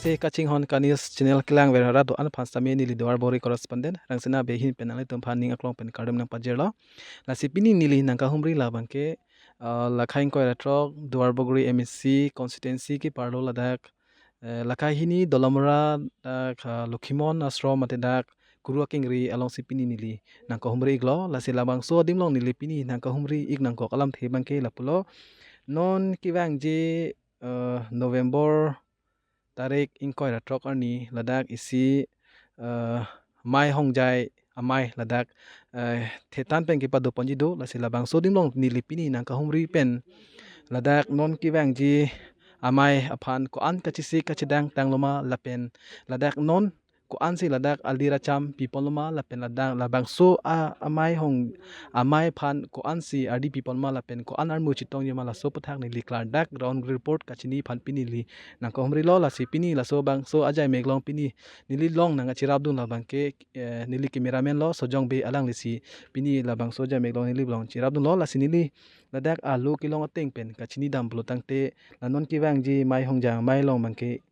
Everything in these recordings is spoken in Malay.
si kaching hon kanis channel kilang verhara do an phansami ni lidwar bori correspondent rangsina behin penang tum phaning aklong pen kardem nang pajerlo la sipini nili nang ka humri la bangke lakhain ko ratrok duar bogri MSc constituency ki parlo ladak lakai hini Dolamara Lokhimon Ashram matedak kurua kingri along sipini nili nang ka humri iglo la silabang so dimlong nili pini nang ka humri ig nang ko kalam the bangke lapulo non kiwang je November tarik ingkoi ratrok arni ladak isi Maihongjai Amai ladak thetan pen kipa do ponji do la silabang so dimlong nilipini nang ka humri pen ladak non kiwang ji Amai aphan ko an kachisi kachidang tangloma lapen ladak non ko an si ladak aldira cham people loma lapen ladak labang so Amai phan ko an si ardi people ma lapen ko an armu chitong yema la so pathak ni liklar dak ground report kachini phan pini li nang ko humri lo la si pini la so bang so ajai meglong pini nili long nang chirab dun la bang ke nili cameraman lo sojong be alang li si pini la bang so ajai meglong nili long chirab dun lo la si nili ladak alu kilong ateng pen kachini dam blo tangte lanon kiwang ji Maihongjai mai long bang ke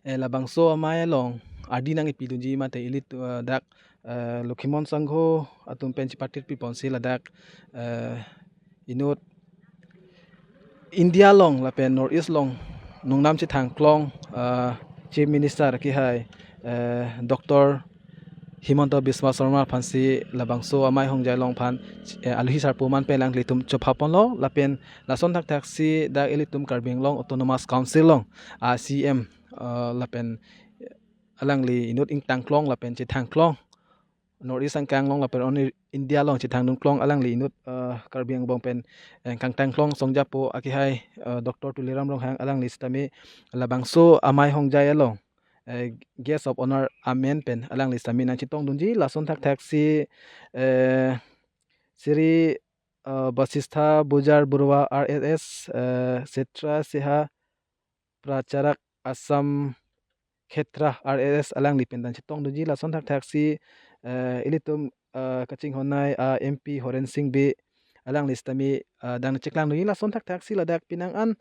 labang so amai long ardi nang ipidunji mate ilit dak Lokhimon sangho atum penchi partir pi ponsi ladak inut India long lapen North East long nongnam chi thang klong Chief Minister ki hai Dr. Himanta Biswa Sarma phansi labang so amai hongjai long phan alhi sar puman pelang litum chophapon lo lapen lason thak thak si dak elitum karbing long autonomous council long CM lapen alangli inut ing tangklong lapen chi thangklong North East angkang long lapen on India long chi thangnung klong alangli inut karbiang bong pen kang tangklong songjapo akihai Dr. Tuliram long hang alangli stami labang so amai hongjai long guest of honor amen pen alangli stami nang chitong dunji lason thak thak si Siri Basistha Bujar Burwa RSS Setra Seha Pracharak Assam Khetra RSS alang lipendan chitong dunji la son thak thak si ilitum kaching honai MP Horen Singh be alang listami dang cheklang dunji la son thak thak si ladak pinang an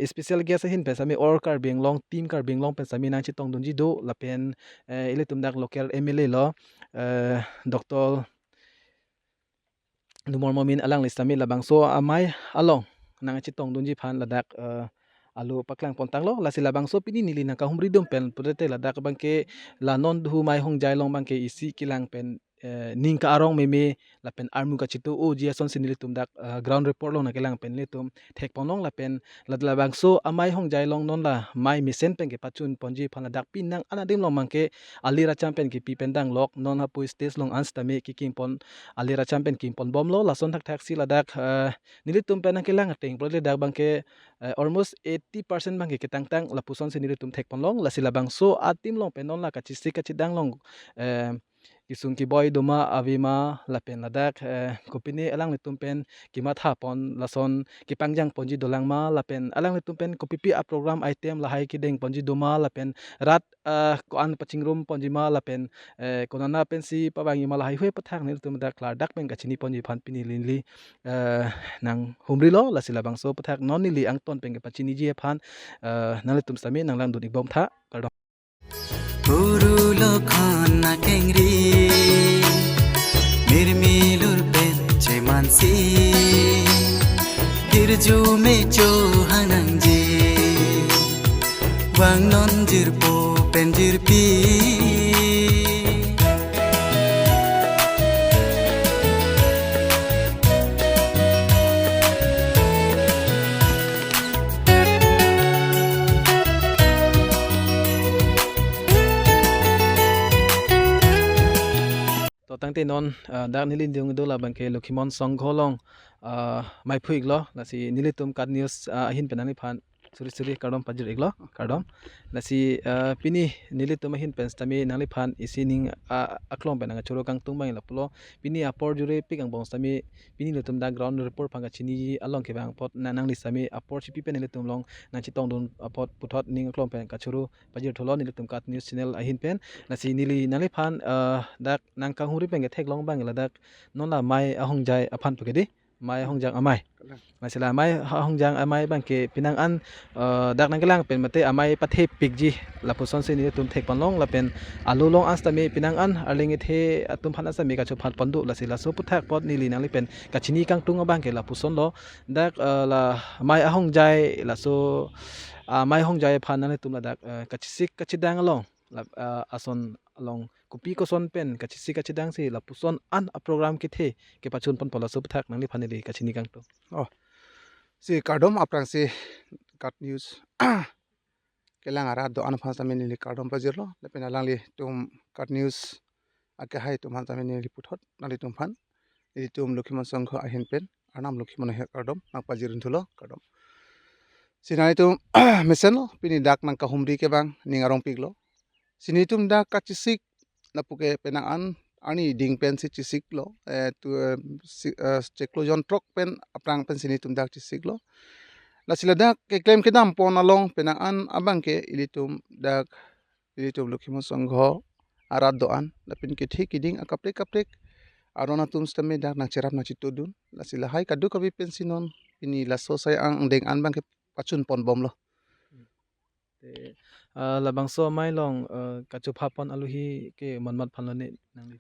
special guest hin pesami or kar beng long team kar beng long pesami nang chitong dunji do lapen ilitum dak local MLA lo Dr. Numor momin alang listami labang so amai along nang chitong dunji phan ladak alu paklang pontang lo la silabang so pini nili nang ka humri dum pen pudete ladak bangke la non du mai hongjai long bangke isi kilang pen ning ka arong meme la pen armu ka chitu o jia son sinili tum dak ground report long na kilang pen le tum thek ponong la pen labang so amai hongjai long non la mai misen pen ke pachun ponji phan dak pin nang anadim long bangke alira champion ki pi pen dang lok non ha pu stage long anstame ki king pon alira champion king pon bom lo la son thak thak si ladak nili tum pen kilang ateng prole dak bangke almost 80% bangke ketang tang la puson sinili tum thek pon long la silabang so atim long penon la kachisi kachidang long kisung ki boy duma avima lapen ladak kopini alang litum pen kimat ha pon lason kipangjang ponji dolang ma lapen alang litum pen kopipi a program item la hai ki deng ponji duma lapen rat ko an pachingrum ponji ma lapen konana pen si pabangi ma la hai hwe pathak ni tum dak klar dak pen kachini ponji phan pini linli nang humri lo la silabang so pathak non ni li ang ton pen ke pachini ji phan nalitum sami nang lang dunik bom tha kardom Guru Lokhana kengri mirmilur penche mansi girju mecho hanangje wang non jirpo penjirpi tangte non dak nilin diung do la bangke Lokhimon sangho long mai phuik lo la si nilitum kat news hin penani phan suri kardom pajir iglo kardom la si pini nilitum hin penstami nali phan isining aklong penanga choro kang tungbang la pulo pini apor jure pikang bongstami pini litum da ground report phanga chini along ke bang pot nang lisami apor chipi pen nilitum long nang chitong dun apot puthot ning aklong pen ka churu pajir tholo nilitum kat news channel ahin pen la si nili nali phan dak nang kang huri pen ke thek long bang la dak non la mai ahongjai aphan pukedi Maihongjang Amai. Masila Amai Hongjang Amai bangke pinangan dak nang kelang pen mate Amai pathe pikji lapuson sini tum thek panlong lapen alulong astami pinangan arlingit he atum phana sami ka chophat pandu lasila so puthak pot nili nang lipen kachini kang tunga bangke lapuson lo dak la Mai Hongjai la so Mai Hongjai phana tum la dak kachisik kachidang long ason along kupi ko son pen kachisi kachidang si lapuson an a program ki the ke pachun pon pola so puthak nang li phanili kachini kang to Oh, si kardom aprang si kat news kelang ara do an phasa meni li kardom pajirlo lepen alang li tum kat news ake hai tum hansa meni li puthot nali tum phan li tum Lokhimon songkho ahin pen anam Lokhimon he kardom nak pajirin thulo kardom sinai tum mesen lo pini dak nang ka humri ke bang ningarong piglo sini tum dak ka chisik napuke penaan ani ding pen si chisik lo tu ceklo jon trok pen aprang pen sini tum dak chisik lo la sila dak ke claim ke dam pon along penaan abang ke ilitum Lokhimon songkho arat doan lapin ke thik kiding akaprek kaprek arona tum stame dak nak cerap nak citudun la sila hai kadu kabi pensinon ini la so saya ang deng an bang ke pachun pon bom lo te labang so mai long kachu phapon aluhi ke manmat phanlone nang li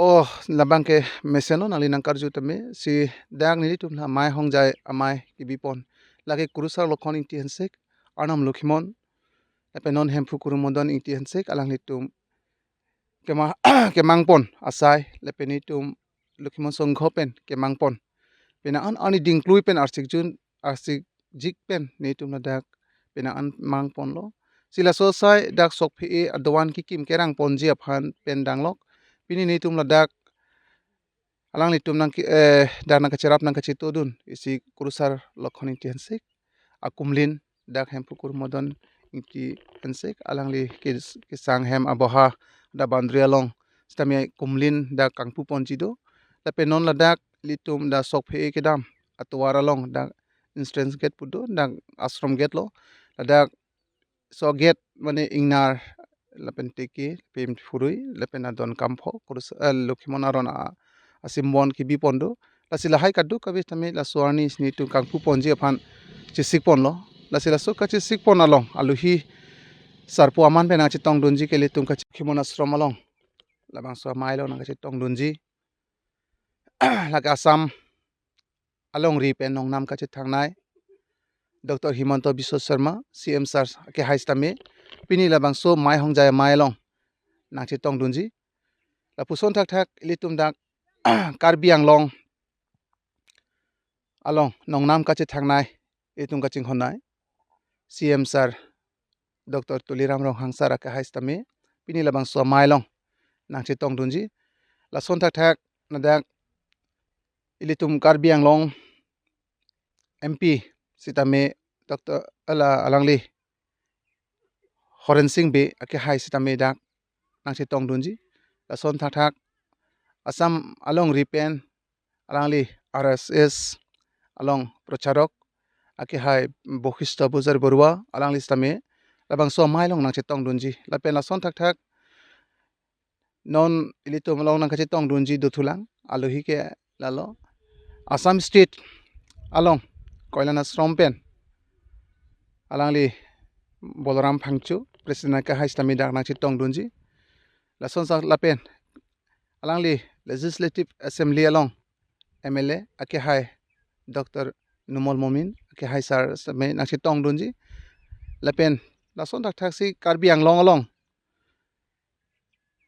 oh labang ke meseno nali nang karju tame si dak ni tum la Maihongjai Amai ki bipon lage kurusar lokhon inti hensek anam Lokhimon penon hempu kurumodon inti hensek alang litum kema kemangpon asai lepeni tum Lokhimon songkho pen kemangpon penaan ani dingklui pen arsik jik pen ni tum la dak penaan mangpon lo sila sosai dak sok phe adwan ki kim kerang ponji aphan pen danglok pini ni tum la dak alang litum nang ki dak nang kacerap nang kacitudun isi kurusar lokhon inti hensek akumlin dak hempu kurumodon inti hensek alang li kisang hem aboha da bandria long stami kumlin da kangpu ponji do la penon la dak litum da sok phe kedam atwara long da instance gate pudo da ashram gate lo la dak so gate mane ingnar la pen teki pem furui la pen adon kampho kurus Lokhimon arona asimbon ki bipondo la sila hai kadu kabi tame la suarni sni tu kangpu ponji aphan chisik pon lo la sila so ka chisik pon along aluhi sarpu aman pe na chitong dunji ke le tum ka Lokhimon ashram along labang so mai lo na ka chitong dunji la ka asam along ri pen nong nam ka chithang nai Dr. Himanto Biswa Sharma CM sir ke haistame pini labang so Maihongjai mai long na chitong dunji la puson thak thak litum dak karbi anglong along nong nam ka chithang nai itum ka chingkhon nai CM sir Dr. Tuliram rong hangsar ka haistame pini labang so mai long nang chitong dunji la son thak thak na dak ilitum karbi anglong MP sitame Dr. alangli Horen Singh be ake hai sitame dak nang chitong dunji la son thak thak asam along ripen alangli RSS along procharok ake hai bokhista buzar borwa alangli stame labang so mai long nang chitong dunji la pen la son thak thak non ilitum long nang chitong dunji duthulang alohi ke lalo Assam state along koilana strompen alangli Bolaram Phangchu president ka haistami dak nang chitong dunji la son sa lapen alangli legislative assembly along MLA ake hai Dr. Numol Momin ake hai sar same nang chitong dunji lapen la son tak thak si karbi anglong along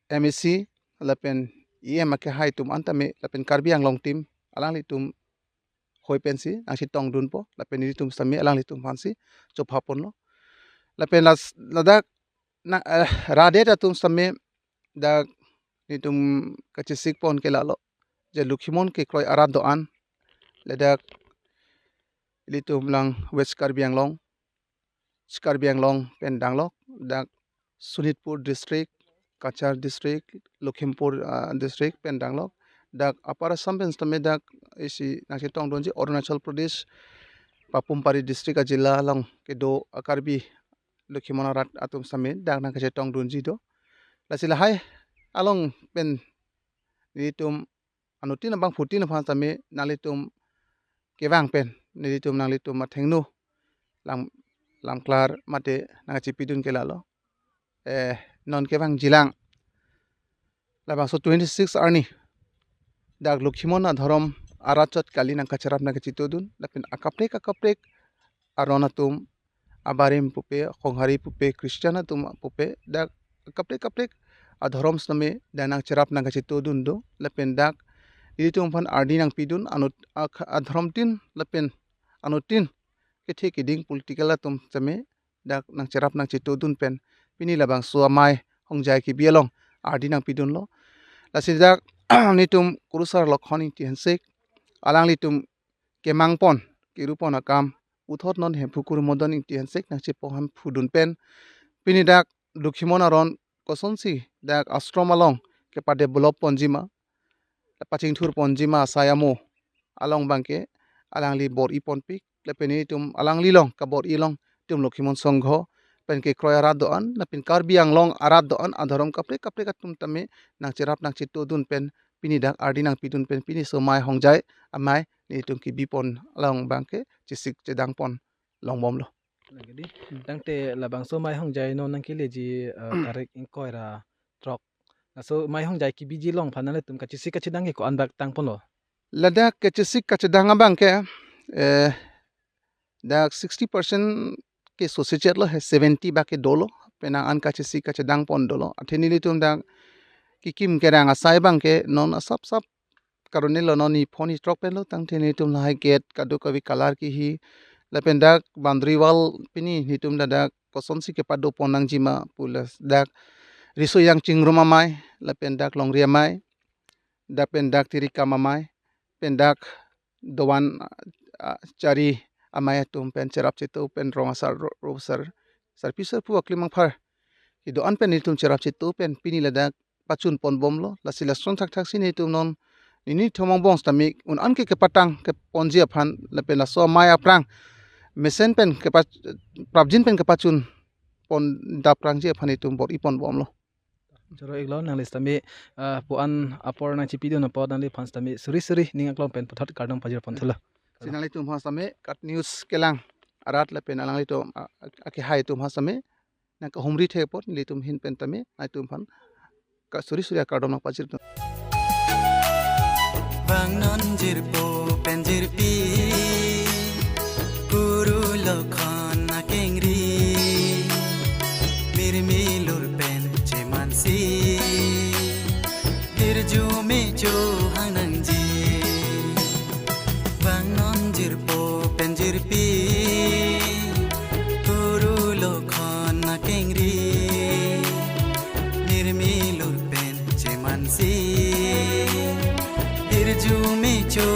MEC lapen EM ake hai tum antame lapen karbi anglong team alangli tum hoi pensi nang chitong dun po lapen ni tum sami alangli tum phansi chophapon lo lapen ladak na radet atum same dak nitum kachisik pon ke lalo je Lokhimon ke kroi arat doan ledak litum lang West Karbi Anglong pen danglok dak Sunitpur district Kachar district Lokhimpur district pen danglok dak Upper Assam pen stame dak isi nang chitong donji Arunachal Pradesh Papumpari district a jilla long ke do akarbi Lokhimon arat atum same dak nang chitong donji do lasila hai along pen litum anutin bang futin phan same nalitum kewang pen nilitum nang litum mathengnu lam klar mate nang chipidun kelalo non kewang jilang labang so 26 arni dak Lokhimon adhorom arachot kali nang kacharap nang chitodun lapin akaprek aronatum abarim pupe khonghari pupe Christiana tum pupe dak kaprek adhorom sname danang cerap nang chitodun do lapin dak ilitum phan ardi nang pidun anut adhorom tin lapin anutin kethi kiding political tum chame dak nang cerap nang chitodun pen pini labang so Amai Hongjai ki bialong ardi nang pidun lo lasidak nitum kurusar lokhon ti hansek alang litum kemangpon kirupon akam uthot non hempukur modon ti hansek nang chipoham fudun pen pini dak Lokhimon aron kosonsi dak Ashram along kepa develop ponjima paching thur ponjima sayamo along bangke alang li bor ipon pik lepeni tum alang lilong kabor ilong tum Lokhimon songho penke kroy arat doan lapin karbiang long arat doan adhorom kaprek atum tame nang cerap nang chitodun pen pini dak ardi nang pidun pen pini so Maihongjai Amai ni tum ki bipon along bangke chisik cedang pon long bom lo Jadi dang te labang so Maihongjai no nang kile ji tarik ingkoi ra trok. So Maihongjai ki biji long phanale tum kachisi kachidang ko andak tang pon lo. ladak ke chisik kachedang bangke dak 60% ke society lo 70 ba ke dolo penang an kachisi kachedang pon dolo atheni litum dak kikim kerang asai bangke non asap karonelo noni phoni trok pelo tang theni tum lai gate kadu kavi color ki hi lapendak boundary wall pini hitum dadak kosonsi ke pado ponang jima pulas dak riso yang chingruma mai lapendak longria mai dapendak tirika mamai pendak dowan cari Amai tum pen cerap chitu pen romasar rosar sarpisar pu aklimang phar ido an pen hitum cerap chitu pen pini ladak pachun pon bomlo lasila strong thak sini hitum non ini thomong bongs tamik un an ke patang ke ponji aphan lapela so Amai aprang mesen pen ke prabjin pen ke pachun pon daprang je aphan hitum bor ipon bomlo Joro iglo nang list tami puan apor nang chipido na pod nang li phans tami suri ning aklong pen puthot kardang pajir pon thula. sinali tum hasame kat news kelang arat la pen alang litum ake hai tum hasame na ka humri the pot litum hin pen tame ai tum phan ka suri kardom nang pajir tum bang non jirpo penjirpi puru lokhon na kengri mirmilur pen chemansi dirju me jo hanangji bang non jirpo penjirpi puru lokhon na kengri mirmilur pen chemansi dirju me jo